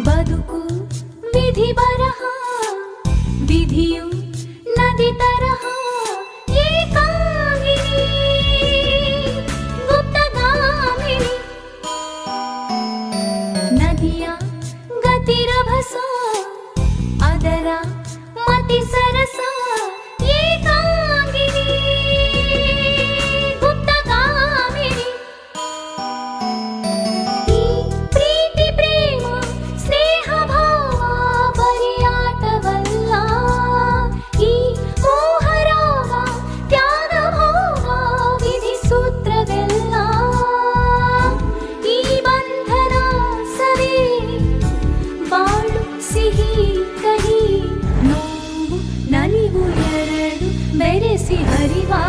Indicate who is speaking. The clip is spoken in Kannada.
Speaker 1: ಬದುಕು ವಿಧಿ ಬರಹ, ವಿಧಿಯು ನದಿ ತರಹ ಏಕಾಂಗಿನಿ ಗುಪ್ತಗಾಮಿನಿ. ನದಿಯ ಗತಿರಭಸ ಅದರ ಮತಿ ಸರಸ ಏಕಾಂಗಿನಿ ಗುಪ್ತಗಾಮಿನಿ. ಈ ಪ್ರೀತಿ ಪ್ರೇಮ ಸ್ನೇಹ ಭಾವ ಬರಿಯಾಟವಲ್ಲ, ಈ ಮೋಹರಾಗ ತ್ಯಾಗ ಭೋಗ ವಿಧಿ ಸೂತ್ರವೆಲ್ಲ. ಈ ಬಂಧನ ಸವಿ ಬಾಳು ಸಿಹಿ ಕಹಿ ನೋವು ನಲಿವು ಎರಡು ಬೆರೆಸಿ ಹರಿವಾ